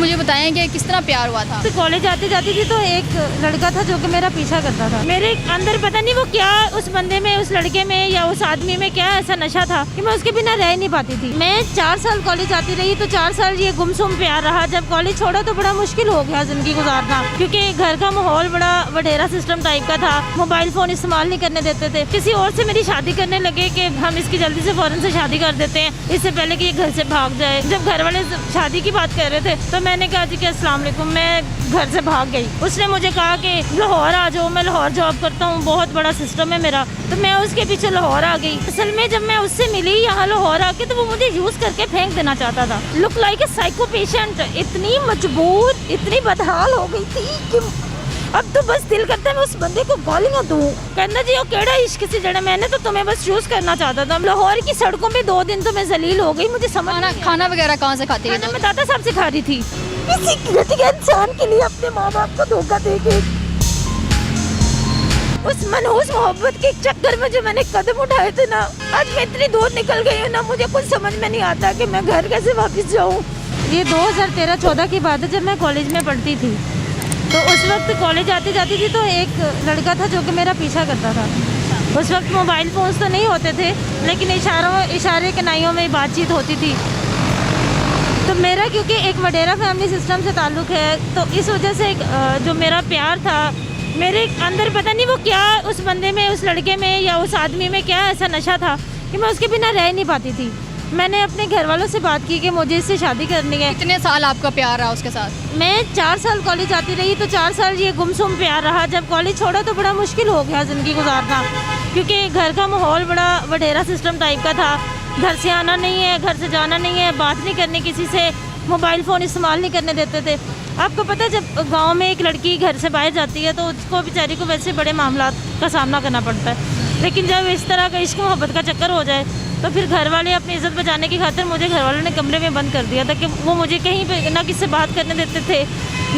मुझे बताएं कि किस तरह प्यार हुआ था। तो कॉलेज आती जाती थी तो एक लड़का था जो कि मेरा पीछा करता था। मेरे अंदर पता नहीं वो क्या उस बंदे में, उस लड़के में या उस आदमी में क्या ऐसा नशा था कि मैं उसके बिना रह नहीं पाती थी। मैं 4 साल कॉलेज आती रही तो 4 साल ये गुमसुम प्यार रहा। जब कॉलेज छोड़ा तो बड़ा मुश्किल हो गया जिंदगी गुजारना, क्योंकि घर का माहौल बड़ा वडेरा सिस्टम टाइप का था। मोबाइल फोन इस्तेमाल नहीं करने देते थे। किसी और से मेरी शादी करने लगे कि हम इसकी जल्दी से फौरन से शादी कर देते हैं, इससे पहले कि ये घर से भाग जाए। जब घर वाले शादी की बात कर रहे थे तो मैंने कहा जी कि अस्सलाम वालेकुम, मैं घर से भाग गई। उसने मुझे कहा कि लाहौर आ जाओ, मैं लाहौर जॉब करता हूँ, बहुत बड़ा सिस्टम है मेरा। तो मैं उसके पीछे लाहौर आ गई। असल में जब मैं उससे मिली यहाँ लाहौर आके तो वो मुझे यूज करके फेंक देना चाहता था। Look like a psycho patient. इतनी मजबूर, इतनी बदहाल हो गई थी कि अब तो बस दिल करता है मैं उस बंदे को गालियां दूं। कहना जी वो केड़ा इश्क सी जड़ा, मैंने तो तुम्हें बस यूज करना चाहता था। लाहौर की सड़कों पे 2 दिन तो मैं जलील हो गई। मुझे समझ खाना वगैरह कहाँ से खाती खाना मैं दादा साहब से खा रही थी। किसी घटिया इंसान के लिए अपने माँ बाप को धोखा देके उस मनहूस मोहब्बत के चक्कर में जो मैंने कदम उठाए थे ना, आज मैं इतनी दूर निकल गई हूँ ना, मुझे कुछ समझ में नहीं आता कि मैं घर कैसे वापस जाऊँ। ये 2013-14 की बात है जब मैं कॉलेज में पढ़ती थी। तो उस वक्त कॉलेज आती जाती थी तो एक लड़का था जो कि मेरा पीछा करता था। उस वक्त मोबाइल फोन्स तो नहीं होते थे, लेकिन इशारे कनाइयों में बातचीत होती थी। तो मेरा क्योंकि एक वडेरा फैमिली सिस्टम से ताल्लुक़ है, तो इस वजह से जो मेरा प्यार था, मेरे अंदर पता नहीं वो क्या उस बंदे में, उस लड़के में या उस आदमी में क्या ऐसा नशा था कि मैं उसके बिना रह नहीं पाती थी। मैंने अपने घर वालों से बात की कि मुझे इससे शादी करनी है। कितने साल आपका प्यार रहा उसके साथ? मैं 4 साल कॉलेज आती रही तो 4 साल ये गुमसुम प्यार रहा। जब कॉलेज छोड़ा तो बड़ा मुश्किल हो गया ज़िंदगी गुजारना, क्योंकि घर का माहौल बड़ा वडेरा सिस्टम टाइप का था। घर से आना नहीं है, घर से जाना नहीं है, बात नहीं करनी किसी से, मोबाइल फ़ोन इस्तेमाल नहीं करने देते थे। आपको पता है जब गाँव में एक लड़की घर से बाहर जाती है तो उसको बेचारी को वैसे बड़े मामला का सामना करना पड़ता है, लेकिन जब इस तरह का इश्क मोहब्बत का चक्कर हो जाए तो फिर घर वाले अपनी इज्जत बचाने की खातिर मुझे घर वालों ने कमरे में बंद कर दिया था कि वो मुझे कहीं पे ना किसी से बात करने देते थे,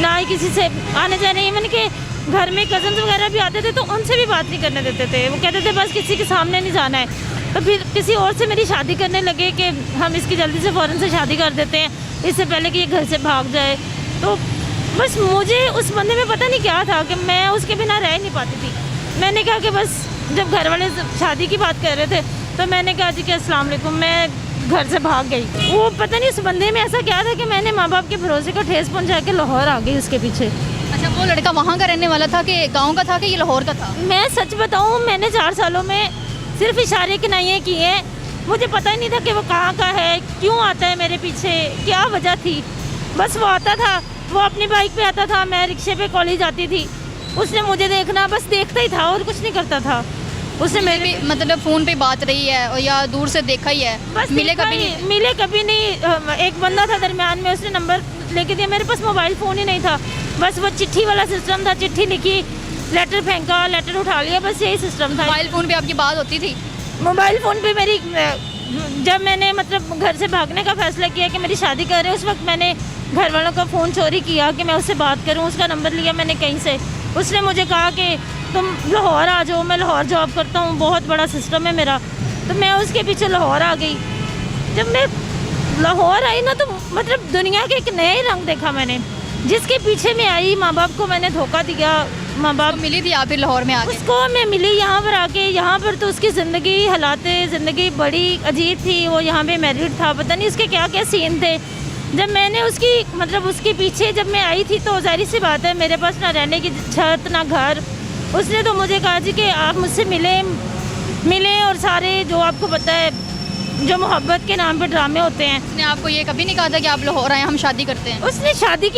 ना ही किसी से आने जाने। इवन के घर में कज़न्स वगैरह भी आते थे तो उनसे भी बात नहीं करने देते थे। वो कहते थे बस किसी के सामने नहीं जाना है। तो फिर किसी और से मेरी शादी करने लगे कि हम इसकी जल्दी से फ़ौरन से शादी कर देते हैं, इससे पहले कि ये घर से भाग जाए। तो बस मुझे उस बंदे में पता नहीं क्या था कि मैं उसके बिना रह नहीं पाती थी। मैंने कहा कि बस जब घर वाले शादी की बात कर रहे थे तो मैंने कहा जी कि अस्सलाम वालेकुम, मैं घर से भाग गई। वो पता नहीं उस बंदे में ऐसा क्या था कि मैंने माँ बाप के भरोसे का ठेस पहुँचा के लाहौर आ गई उसके पीछे। अच्छा, वो लड़का वहाँ का रहने वाला था कि गाँव का था कि ये लाहौर का था? मैं सच बताऊँ, मैंने 4 सालों में सिर्फ इशारे किनाइयाँ किए हैं। मुझे पता ही नहीं था कि वो कहाँ का है, क्यों आता है मेरे पीछे, क्या वजह थी। बस वो आता था, वो अपनी बाइक पे आता था, मैं रिक्शे पे कॉलेज आती थी। उसने मुझे देखना, बस देखता ही था और कुछ नहीं करता था। उसने मेरे मतलब फ़ोन पे बात रही है और या दूर से देखा ही है, बस मिले कभी नहीं? मिले कभी नहीं। एक बंदा था दरमियान में, उसने नंबर लेके दिया। मेरे पास मोबाइल फ़ोन ही नहीं था, बस वो चिट्ठी वाला सिस्टम था। चिट्ठी लिखी, लेटर फेंका, लेटर उठा लिया, बस यही सिस्टम था। मोबाइल फ़ोन पे आपकी बात होती थी? मोबाइल फ़ोन पे मेरी, जब मैंने मतलब घर से भागने का फैसला किया कि मेरी शादी कर रहे हैं, उस वक्त मैंने घर वालों का फ़ोन चोरी किया कि मैं उससे बात करूं। उसका नंबर लिया मैंने कहीं से। उसने मुझे कहा कि तुम लाहौर आ जाओ, मैं लाहौर जॉब करता हूँ, बहुत बड़ा सिस्टम है मेरा। तो मैं उसके पीछे लाहौर आ गई। जब मैं लाहौर आई ना तो मतलब दुनिया के एक नया ही रंग देखा मैंने। जिसके पीछे मैं आई, माँ बाप को मैंने धोखा दिया। माँ बाप मिली थी आप फिर लाहौर में आके? उसको मैं मिली यहाँ पर आके। यहाँ पर तो उसकी ज़िंदगी, हालात ज़िंदगी बड़ी अजीब थी। वो यहाँ पे मैरिड था, पता नहीं उसके क्या क्या सीन थे। जब मैंने उसकी मतलब उसके पीछे जब मैं आई थी तो जाहिर सी बात है मेरे पास ना रहने की छत ना घर। उसने तो मुझे कहा जी कि आप मुझसे मिले और सारे जो आपको पता है जो मोहब्बत के नाम पे ड्रामे होते हैं। उसने आपको ये कभी नहीं कहा था कि आप लाहौर आए, हम शादी करते हैं? उसने शादी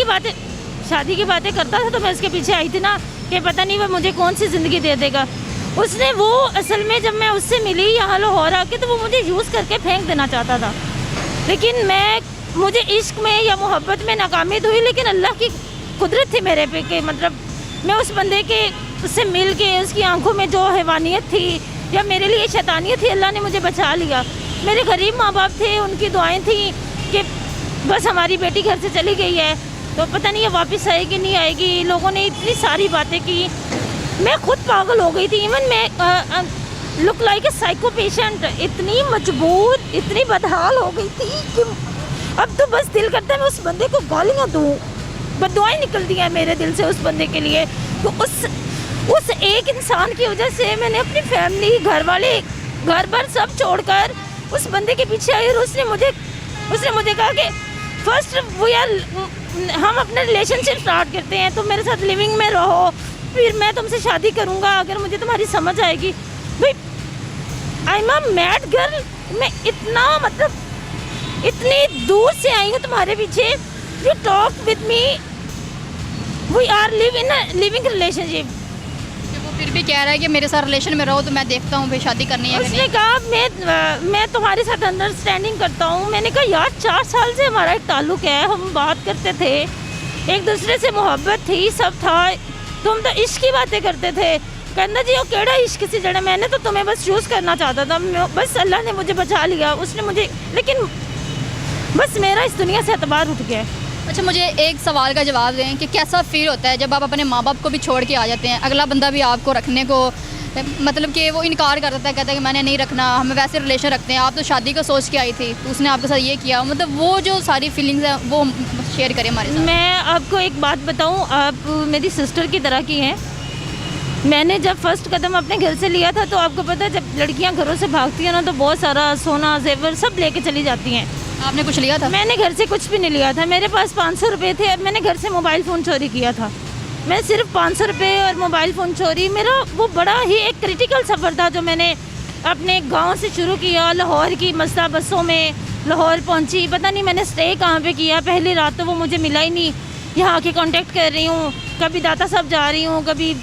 की बातें करता था तो मैं उसके पीछे आई थी ना कि पता नहीं वो मुझे कौन सी ज़िंदगी दे देगा। उसने वो असल में जब मैं उससे मिली यहाँ लाहौर आके तो वो मुझे यूज़ करके फेंक देना चाहता था। लेकिन मुझे इश्क में या मोहब्बत में नाकामी हुई, लेकिन अल्लाह की कुदरत थी मेरे पे कि मतलब मैं उस बंदे के उससे मिल के उसकी आंखों में जो हैवानियत थी या मेरे लिए शैतानियत थी, अल्लाह ने मुझे बचा लिया। मेरे गरीब माँ बाप थे, उनकी दुआएं थी कि बस हमारी बेटी घर से चली गई है तो पता नहीं ये वापस आएगी नहीं आएगी। लोगों ने इतनी सारी बातें की, मैं खुद पागल हो गई थी। इवन मैं look like a psycho patient. इतनी मजबूर, इतनी बदहाल हो गई थी कि अब तो बस दिल करता है मैं उस बंदे को गालियाँ दूँ, बददुआएं निकलती हैं मेरे दिल से उस बंदे के लिए। तो उस एक इंसान की वजह से मैंने अपनी फैमिली, घर वाले, घर बार सब छोड़कर उस बंदे के पीछे आई। और उसने मुझे कहा कि फर्स्ट वो यार हम अपना रिलेशनशिप स्टार्ट करते हैं, तुम मेरे साथ लिविंग में रहो, फिर मैं तुमसे शादी करूँगा अगर मुझे तुम्हारी समझ आएगी। भाई I am a mad girl, मैं इतना मतलब इतनी दूर से आई हूँ तुम्हारे पीछे। You talk with me, we are living relationship. वो फिर भी कह रहा है कि मेरे साथ रिलेशन में रहो तो मैं देखता हूँ भाई शादी करनी है कि उसने कहा मैं तुम्हारे साथ अंडरस्टैंडिंग करता हूँ। मैंने कहा यार 4 साल से हमारा एक ताल्लुक है, हम बात करते थे, एक दूसरे से मोहब्बत थी, सब था, तुम तो इश्क की बातें करते थे। कहना जी वो केड़ा इश्क से जड़ा, मैंने तो तुम्हें बस यूज़ करना चाहता था, बस अल्लाह ने मुझे बचा लिया, उसने मुझे, लेकिन बस मेरा इस दुनिया से एतबार उठ गया। अच्छा, मुझे एक सवाल का जवाब दें कि कैसा फील होता है जब आप अपने माँ बाप को भी छोड़ के आ जाते हैं, अगला बंदा भी आपको रखने को मतलब कि वो इनकार कर देता है, कहता है कि मैंने नहीं रखना, हम वैसे रिलेशन रखते हैं, आप तो शादी को सोच के आई थी, तो उसने आपके साथ ये किया, मतलब वो जो सारी फीलिंग्स हैं वो शेयर करें हमारे साथ। मैं आपको एक बात बताऊँ, आप मेरी सिस्टर की तरह की हैं। मैंने जब फर्स्ट कदम अपने घर से लिया था तो आपको पता है जब लड़कियां घरों से भागती हैं ना तो बहुत सारा सोना जेवर सब लेके चली जाती हैं। आपने कुछ लिया था? मैंने घर से कुछ भी नहीं लिया था, मेरे पास 500 रुपये थे। मैंने घर से मोबाइल फ़ोन चोरी किया था, मैं सिर्फ 500 रुपये और मोबाइल फ़ोन चोरी। मेरा वो बड़ा ही एक क्रिटिकल सफ़र था जो मैंने अपने गांव से शुरू किया। लाहौर की मस्ता बसों में लाहौर पहुंची, पता नहीं मैंने स्टे कहाँ पे किया, पहली रात तो वो मुझे मिला ही नहीं। यहाँ आके कांटेक्ट कर रही हूँ, कभी दाता साहब जा रही हूँ, कभी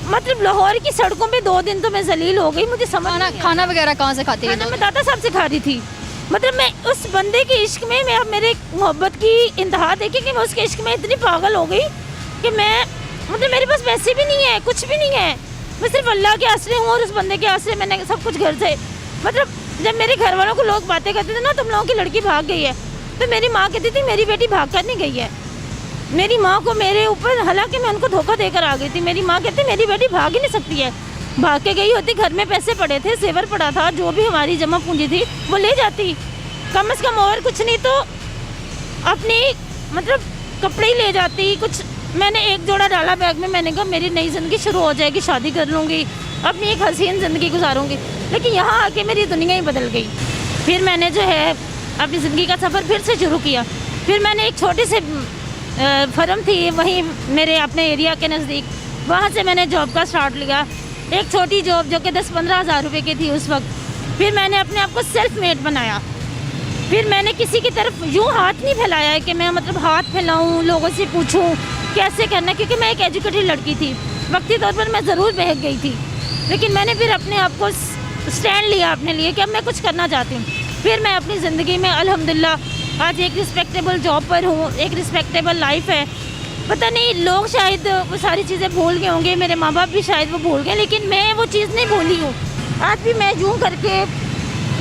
मतलब लाहौर की सड़कों पे 2 दिन तो मैं जलील हो गई। मुझे समझ खाना वगैरह कहाँ से खाती थी? मैं दाता साहब से खा रही थी। मतलब मैं उस बंदे के इश्क में, मैं अब मेरे मोहब्बत की इंतहा देखी कि मैं उसके इश्क में इतनी पागल हो गई कि मैं मतलब मेरे पास पैसे भी नहीं है, कुछ भी नहीं है, मैं सिर्फ अल्लाह के आसरे हूँ और उस बंदे के आसरे मैंने सब कुछ घर से। मतलब जब मेरे घर वालों को लोग बातें करते थे ना तुम लोगों की लड़की भाग गई है, तो मेरी माँ कहती थी मेरी बेटी भाग कर नहीं गई है। मेरी माँ को मेरे ऊपर, हालांकि मैं उनको धोखा देकर आ गई थी, मेरी माँ कहती मेरी बेटी भाग ही नहीं सकती है, भाग के गई होती, घर में पैसे पड़े थे, सेवर पड़ा था, जो भी हमारी जमा पूंजी थी वो ले जाती, कम से कम और कुछ नहीं तो अपनी मतलब कपड़े ही ले जाती कुछ। मैंने एक जोड़ा डाला बैग में, मैंने कहा मेरी नई ज़िंदगी शुरू हो जाएगी, शादी कर लूँगी, अपनी एक हसीन ज़िंदगी गुजारूँगी। लेकिन यहाँ आके मेरी दुनिया ही बदल गई। फिर मैंने जो है अपनी ज़िंदगी का सफ़र फिर से शुरू किया। फिर मैंने एक छोटी सी फर्म थी वहीं मेरे अपने एरिया के नज़दीक, वहाँ से मैंने जॉब का स्टार्ट लिया, एक छोटी जॉब जो कि 10-15 हज़ार रुपये की थी उस वक्त। फिर मैंने अपने आप को सेल्फ मेड बनाया। फिर मैंने किसी की तरफ यूँ हाथ नहीं फैलाया है कि मैं मतलब हाथ फैलाऊँ, लोगों से पूछूँ कैसे करना, क्योंकि मैं एक एजुकेटेड लड़की थी, वक्ती तौर पर मैं ज़रूर बहक गई थी, लेकिन मैंने फिर अपने आप को स्टैंड लिया अपने लिए कि अब मैं कुछ करना चाहती हूँ। फिर मैं अपनी ज़िंदगी में अल्हम्दुलिल्लाह आज एक रिस्पेक्टेबल जॉब पर हूँ, एक रिस्पेक्टेबल लाइफ है। पता नहीं लोग शायद वो सारी चीज़ें भूल गए होंगे, मेरे माँ बाप भी शायद वो भूल गए, लेकिन मैं वो चीज़ नहीं भूली हूँ। आज भी मैं यूँ करके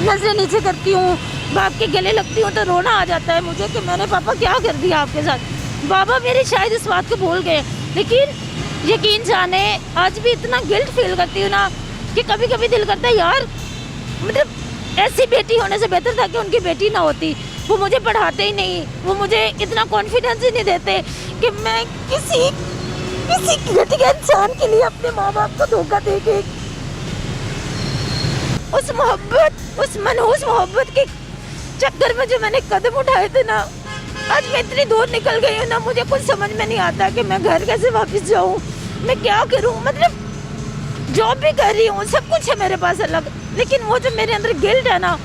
नज़रें नीचे करती हूँ, बाप के गले लगती हूँ तो रोना आ जाता है मुझे कि मैंने पापा क्या कर दिया आपके साथ। बाबा मेरे शायद इस बात को भूल गए, लेकिन यकीन जाने आज भी इतना गिल्ट फील करती हूँ ना कि कभी कभी दिल करता है यार मतलब ऐसी बेटी होने से बेहतर था कि उनकी बेटी ना होती। वो मुझे पढ़ाते ही नहीं, वो मुझे इतना कॉन्फिडेंस ही नहीं देते कि मैं किसी घटिया इंसान के लिए अपने माँ बाप को धोखा दे के उस मोहब्बत, उस मनहूस मोहब्बत के चक्कर में जो मैंने कदम उठाए थे ना, आज मैं इतनी दूर निकल गई हूँ ना, मुझे कुछ समझ में नहीं आता कि मैं घर कैसे वापस जाऊँ, मैं क्या करूँ। मतलब जॉब भी कर रही हूँ, सब कुछ है मेरे पास अलग, लेकिन वो जो मेरे अंदर गिल्ट है ना,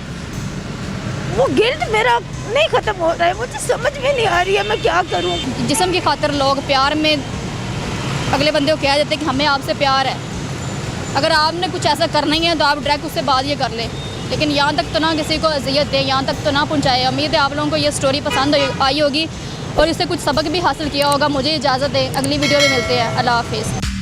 वो गिल्ट मेरा नहीं ख़त्म हो रहा है, मुझे समझ में नहीं आ रही है मैं क्या करूँ। जिस्म की खातिर लोग प्यार में अगले बंदे को कह देते हैं कि हमें आपसे प्यार है, अगर आपने कुछ ऐसा करना ही है तो आप डायरेक्ट उससे बात ये कर लें, लेकिन यहाँ तक तो ना किसी को अज़ियत दें, यहाँ तक तो ना पहुँचाए। उम्मीद है आप लोगों को ये स्टोरी पसंद आई होगी और इससे कुछ सबक भी हासिल किया होगा। मुझे इजाज़त दें, अगली वीडियो में मिलते हैं। अल्लाह हाफिज़।